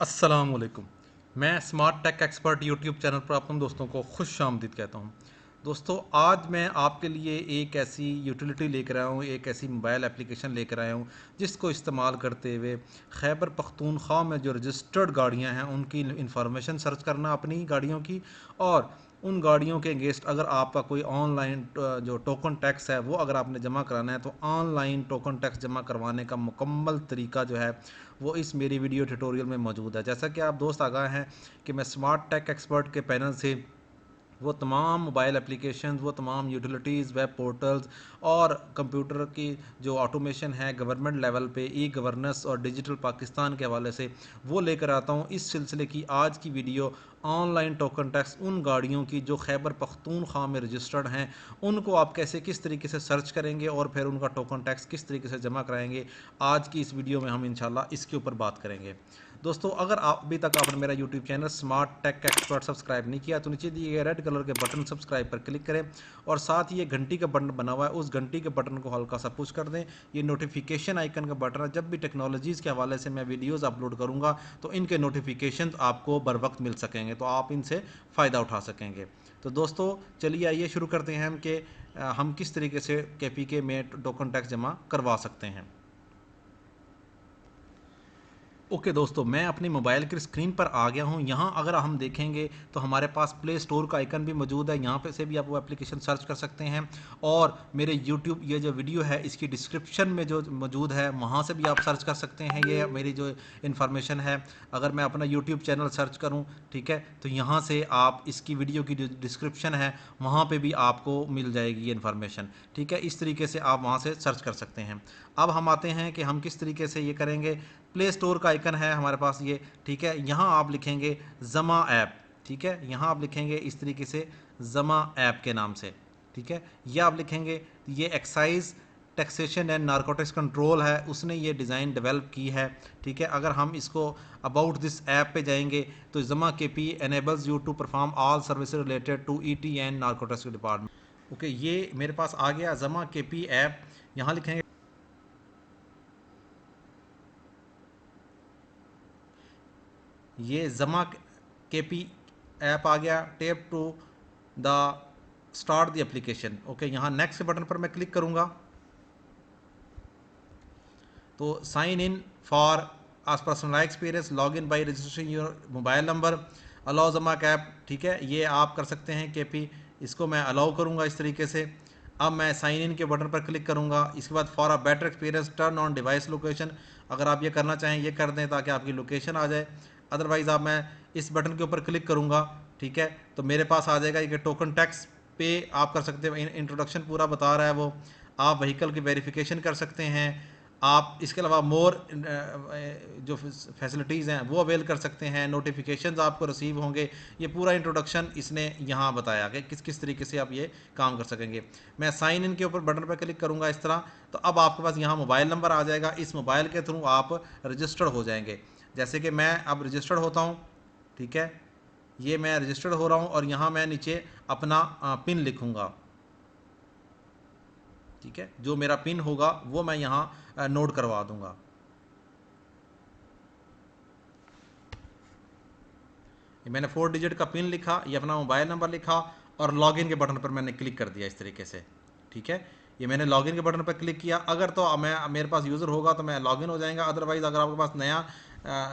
अस्सलाम वालेकुम। मैं smart tech expert YouTube channel पर आप दोस्तों को खुश आमदीद कहता हूँ। दोस्तों, आज मैं आपके लिए एक ऐसी यूटिलिटी लेकर आया हूँ, एक ऐसी मोबाइल एप्लीकेशन लेकर आया हूँ जिसको इस्तेमाल करते हुए खैबर पख्तूनख्वा में जो रजिस्टर्ड गाड़ियाँ हैं उनकी इंफॉर्मेशन सर्च करना अपनी गाड़ियों की, और उन गाड़ियों के अगेंस्ट अगर आपका कोई ऑनलाइन जो टोकन टैक्स है वो अगर आपने जमा कराना है तो ऑनलाइन टोकन टैक्स जमा करवाने का मुकम्मल तरीका जो है वो इस मेरी वीडियो ट्यूटोरियल में मौजूद है। जैसा कि आप दोस्त आगाह हैं कि मैं स्मार्ट टेक एक्सपर्ट के पैनल से वो तमाम मोबाइल एप्लीकेशंस, वो तमाम यूटिलिटीज़, वेब पोर्टल्स और कंप्यूटर की जो ऑटोमेशन है गवर्नमेंट लेवल पे, ई गवर्नेंस और डिजिटल पाकिस्तान के हवाले से वो लेकर आता हूँ। इस सिलसिले की आज की वीडियो ऑनलाइन टोकन टैक्स उन गाड़ियों की जो खैबर पख्तूनख्वा में रजिस्टर्ड हैं, उनको आप कैसे किस तरीके से सर्च करेंगे और फिर उनका टोकन टैक्स किस तरीके से जमा कराएंगे। आज की इस वीडियो में हम इंशाल्लाह इसके ऊपर बात करेंगे। दोस्तों, अगर आप अभी तक आपने मेरा YouTube channel smart tech expert subscribe नहीं किया तो नीचे दिए गए रेड कलर के बटन सब्सक्राइब पर क्लिक करें और साथ ही ये घंटी का बटन बना हुआ है, उस घंटी के बटन को हल्का सा पुश कर दें। ये नोटिफिकेशन आइकन का बटन है, जब भी टेक्नोलॉजीज़ के हवाले से मैं वीडियोज़ अपलोड करूँगा तो इनके नोटिफिकेशन आपको बर वक्त मिल सकेंगे, तो आप इनसे फ़ायदा उठा सकेंगे। तो दोस्तों, चलिए आइए शुरू करते हैं कि हम किस तरीके से KPK में टोकन टैक्स जमा करवा सकते हैं। ओके दोस्तों, मैं अपनी मोबाइल की स्क्रीन पर आ गया हूँ। यहाँ अगर हम देखेंगे तो हमारे पास प्ले स्टोर का आइकन भी मौजूद है। यहाँ पे से भी आप वो एप्लीकेशन सर्च कर सकते हैं, और मेरे यूट्यूब ये जो वीडियो है इसकी डिस्क्रिप्शन में जो मौजूद है वहाँ से भी आप सर्च कर सकते हैं। ये मेरी जो इन्फॉर्मेशन है, अगर मैं अपना यूट्यूब चैनल सर्च करूँ, ठीक है, तो यहाँ से आप इसकी वीडियो की जो डिस्क्रिप्शन है वहाँ पर भी आपको मिल जाएगी ये इन्फॉर्मेशन। ठीक है, इस तरीके से आप वहाँ से सर्च कर सकते हैं। अब हम आते हैं कि हम किस तरीके से ये करेंगे। प्ले स्टोर का आइकन है हमारे पास ये, ठीक है, यहाँ आप लिखेंगे ज़मा ऐप। ठीक है, यहाँ आप लिखेंगे इस तरीके से ज़मा ऐप के नाम से। ठीक है, ये आप लिखेंगे। ये excise taxation and narcotics control है, उसने ये डिज़ाइन डेवलप की है। ठीक है, अगर हम इसको अबाउट दिस ऐप पे जाएंगे तो Zama KP enables you to perform all services related to ET and narcotics department. Okay, ये मेरे पास आ गया ज़मा KP ऐप। यहाँ लिखेंगे, ये ज़मा KP ऐप आ गया। Tap to the start the application. Okay, यहाँ नेक्स्ट बटन पर मैं क्लिक करूँगा तो sign in for us personalize experience, log in by registration your mobile number, allow Zama app. ठीक है, ये आप कर सकते हैं KP, इसको मैं अलाउ करूँगा इस तरीके से। अब मैं साइन इन के बटन पर क्लिक करूँगा। इसके बाद for a better experience turn on device location, अगर आप ये करना चाहें ये कर दें ताकि आपकी लोकेशन आ जाए। अदरवाइज़ आप मैं इस बटन के ऊपर क्लिक करूँगा, ठीक है, तो मेरे पास आ जाएगा ये टोकन टैक्स पे आप कर सकते हैं। इंट्रोडक्शन पूरा बता रहा है वो। आप व्हीकल की वेरिफिकेशन कर सकते हैं। आप इसके अलावा मोर जो फैसिलिटीज़ हैं वो अवेल कर सकते हैं। नोटिफिकेशंस आपको रिसीव होंगे। ये पूरा इंट्रोडक्शन इसने यहाँ बताया कि किस किस तरीके से आप ये काम कर सकेंगे। मैं साइन इन के ऊपर बटन पर क्लिक करूँगा इस तरह, तो अब आपके पास यहाँ मोबाइल नंबर आ जाएगा। इस मोबाइल के थ्रू आप रजिस्टर्ड हो जाएंगे। जैसे कि मैं अब रजिस्टर्ड होता हूँ, ठीक है, ये मैं रजिस्टर्ड हो रहा हूँ और यहाँ मैं नीचे अपना पिन लिखूँगा। ठीक है, जो मेरा पिन होगा वो मैं यहाँ नोट करवा दूंगा। ये मैंने 4 डिजिट का पिन लिखा, ये अपना मोबाइल नंबर लिखा और लॉगिन के बटन पर मैंने क्लिक कर दिया इस तरीके से। ठीक है, ये मैंने लॉगिन के बटन पर क्लिक किया। अगर तो मैं मेरे पास यूज़र होगा तो मैं लॉगिन हो जाएगा। अदरवाइज़ अगर आपके पास नया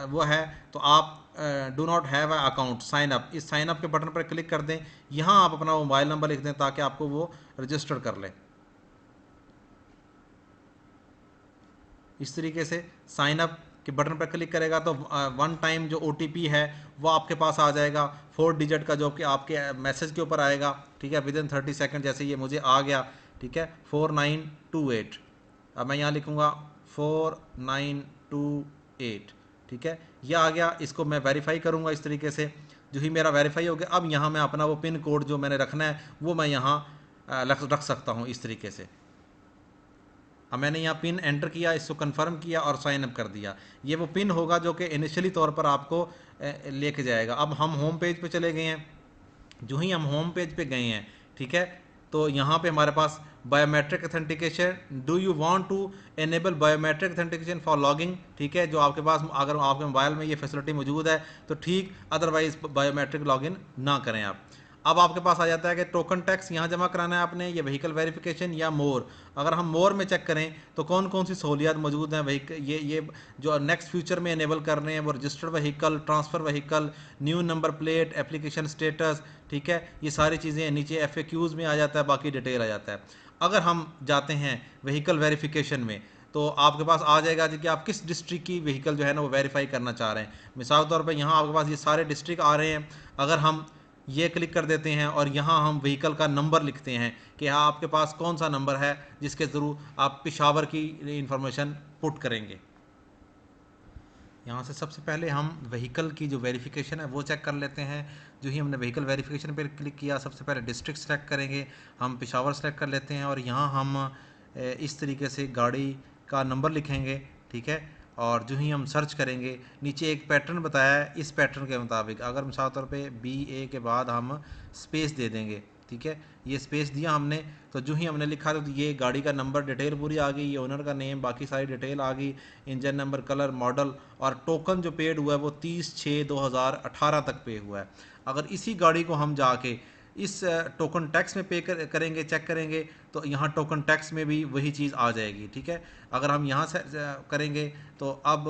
वो है तो आप do not have a account sign up, इस साइन अप के बटन पर क्लिक कर दें। यहाँ आप अपना मोबाइल नंबर लिख दें ताकि आपको वो रजिस्टर कर ले। इस तरीके से साइन अप के बटन पर क्लिक करेगा तो वन टाइम जो OTP है वो आपके पास आ जाएगा, 4 डिजिट का, जो कि आपके मैसेज के ऊपर आएगा। ठीक है, विद इन 30 सेकंड। जैसे ये मुझे आ गया, ठीक है, 4928। अब मैं यहाँ लिखूँगा 4928। ठीक है, यह आ गया। इसको मैं वेरीफाई करूँगा इस तरीके से। जो ही मेरा वेरीफाई हो गया, अब यहाँ मैं अपना वो पिन कोड जो मैंने रखना है वो मैं यहाँ रख सकता हूँ इस तरीके से। अब मैंने यहाँ पिन एंटर किया, इसको कंफर्म किया और साइन अप कर दिया। ये वो पिन होगा जो कि इनिशियली तौर पर आपको लेके जाएगा। अब हम होम पेज पे चले गए हैं। जो ही हम होम पेज पे गए हैं, ठीक है, तो यहाँ पे हमारे पास biometric authentication, do you want to enable biometric authentication for logging, ठीक है, जो आपके पास अगर आपके मोबाइल में ये फैसिलिटी मौजूद है तो ठीक, अदरवाइज बायोमेट्रिक लॉगिन ना करें आप। अब आपके पास आ जाता है कि टोकन टैक्स यहाँ जमा कराना है आपने, ये व्हीकल वेरिफिकेशन या मोर। अगर हम मोर में चेक करें तो कौन कौन सी सहूलियात मौजूद हैं व्हीकल, ये जो नेक्स्ट फ्यूचर में इनेबल कर रहे हैं वो registered vehicle, transfer vehicle, new number plate, application status, ठीक है, ये सारी चीज़ें नीचे FAQs में आ जाता है, बाकी डिटेल आ जाता है। अगर हम जाते हैं व्हीकल वेरिफिकेशन में तो आपके पास आ जाएगा कि आप किस डिस्ट्रिक्ट की व्हीकल जो है ना वो वेरीफाई करना चाह रहे हैं। मिसाल के तौर पे यहाँ आपके पास ये सारे डिस्ट्रिक्ट आ रहे हैं। अगर हम ये क्लिक कर देते हैं और यहाँ हम व्हीकल का नंबर लिखते हैं कि हाँ आपके पास कौन सा नंबर है जिसके थ्रू आप पेशावर की इंफॉर्मेशन पुट करेंगे। यहाँ से सबसे पहले हम व्हीकल की जो वेरिफिकेशन है वो चेक कर लेते हैं। जो ही हमने व्हीकल वेरिफिकेशन पर क्लिक किया, सबसे पहले डिस्ट्रिक्ट सेलेक्ट करेंगे, हम पेशावर सेलेक्ट कर लेते हैं और यहाँ हम इस तरीके से गाड़ी का नंबर लिखेंगे, ठीक है। और जो ही हम सर्च करेंगे, नीचे एक पैटर्न बताया है, इस पैटर्न के मुताबिक अगर मिसाल तौर पे BA के बाद हम स्पेस दे देंगे, ठीक है, ये स्पेस दिया हमने, तो जो ही हमने लिखा तो ये गाड़ी का नंबर डिटेल पूरी आ गई, ये ओनर का नेम, बाकी सारी डिटेल आ गई, इंजन नंबर, कलर, मॉडल, और टोकन जो पेड हुआ है वो 30/6/2018 तक पे हुआ है। अगर इसी गाड़ी को हम जाके इस टोकन टैक्स में पे करेंगे, चेक करेंगे, तो यहाँ टोकन टैक्स में भी वही चीज़ आ जाएगी, ठीक है। अगर हम यहाँ से करेंगे तो अब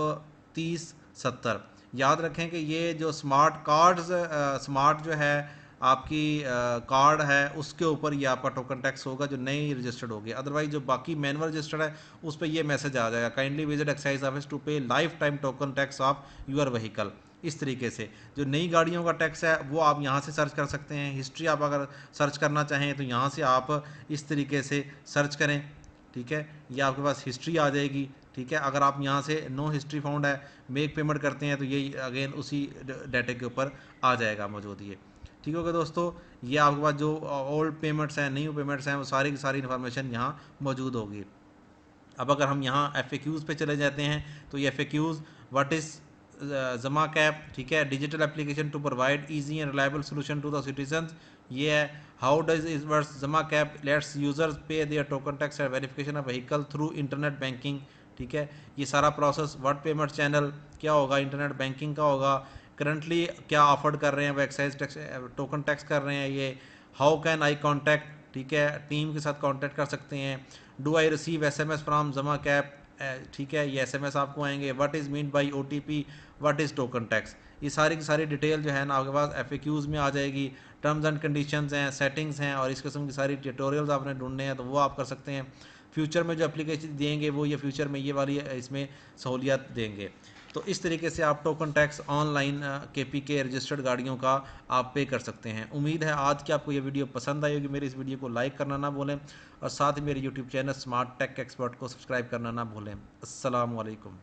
30/70। याद रखें कि ये जो स्मार्ट कार्ड्स, स्मार्ट जो है आपकी कार्ड है उसके ऊपर ये आपका टोकन टैक्स होगा जो नई रजिस्टर्ड होगी। अदरवाइज जो बाकी मैनुअल रजिस्टर्ड है उस पर ये मैसेज आ जाएगा, kindly visit excise office to pay lifetime token tax of your vehicle. इस तरीके से जो नई गाड़ियों का टैक्स है वो आप यहाँ से सर्च कर सकते हैं। हिस्ट्री आप अगर सर्च करना चाहें तो यहाँ से आप इस तरीके से सर्च करें, ठीक है, ये आपके पास हिस्ट्री आ जाएगी, ठीक है। अगर आप यहाँ से नो हिस्ट्री फाउंड है, मेक पेमेंट करते हैं तो ये अगेन उसी डाटे के ऊपर आ जाएगा मौजूद ये, ठीक होगा दोस्तों। ये आपके पास जो ओल्ड पेमेंट्स हैं, न्यू पेमेंट्स हैं, वो सारी की सारी इन्फॉर्मेशन यहाँ मौजूद होगी। अब अगर हम यहाँ FAQs पे चले जाते हैं तो ये FAQs, what is Zama cap, ठीक है, digital application to provide easy and reliable solution to the citizens, ये है। How does is worse Zama cap lets users pay their token tax and verification of vehicle through internet banking, ठीक है, ये सारा process. What payment channel क्या होगा, internet banking का होगा। करंटली क्या ऑफर्ड कर रहे हैं वो, एक्साइज टैक्स टोकन टैक्स कर रहे हैं ये। हाउ कैन आई कॉन्टैक्ट, ठीक है, टीम के साथ कॉन्टैक्ट कर सकते हैं। Do I receive SMS from जमा कैप, ठीक है, ये SMS आपको आएंगे। What is mean by OTP, what is token tax, ये सारी की सारी डिटेल जो है ना आपके पास FAQs में आ जाएगी। टर्म्स एंड कंडीशंस हैं, सेटिंग्स हैं, और इस किस्म की सारी ट्यूटोरियल्स आपने ढूंढने हैं तो वो आप कर सकते हैं। फ्यूचर में जो एप्लीकेशन देंगे वो ये फ्यूचर में ये वाली इसमें सहूलियत देंगे। तो इस तरीके से आप token tax online KPK registered गाड़ियों का आप पे कर सकते हैं। उम्मीद है आज की आपको ये वीडियो पसंद आई होगी। मेरी इस वीडियो को लाइक करना ना भूलें और साथ ही मेरे YouTube channel smart tech expert को सब्सक्राइब करना ना भूलें। अस्सलाम वालेकुम।